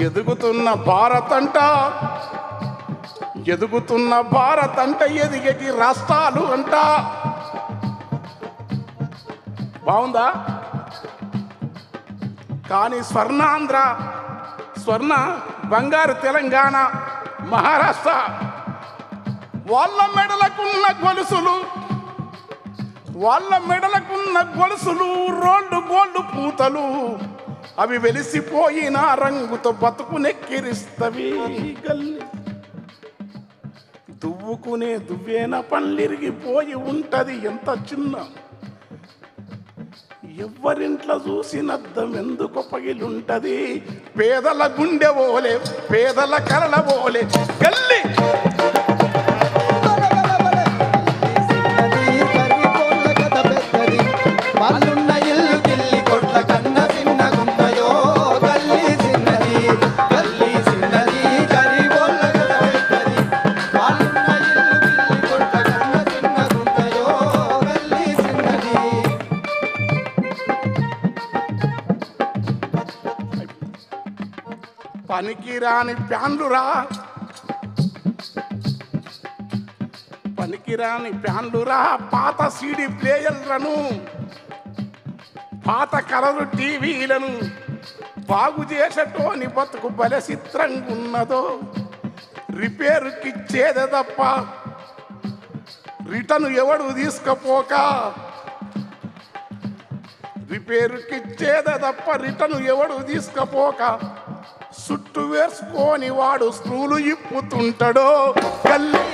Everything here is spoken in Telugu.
ఎదుగుతున్న భారతంట ఎదిగేటి రాష్ట్రాలు అంట. బాగుందా? కానీ స్వర్ణాంధ్ర, బంగారు తెలంగాణ, మహారాష్ట్ర వాళ్ళ మెడలకున్న గొలుసులు రోల్డ్ గోల్డ్ పూతలు అవి వెలిసిపోయిన రంగుతో బతుకు నెక్కిరిస్తవి. గల్లి దువ్వుకునే దువ్వేన పళ్ళిరిగిపోయి ఉంటది ఎంత చిన్న. ఎవరింట్లో చూసినద్దం ఎందుకు పగిలుంటది. పేదల గుండె ఓలే, పేదల కరల ఓలే గల్లి. పనికిరాని ప్యాన్లురా పాత సీడీ ప్లేయర్లను, పాత కలరు టీవీలను బాగు చేసేటోని బతుకు బలే చిత్రంగా ఉన్నదో. రిపేరుకిచ్చేదే తప్ప రిటర్న్ ఎవడు తీసుకపోక, సుట్టు వేసుకొని వాడు స్క్రూలు ఇప్పుతుంటాడో. గల్లీ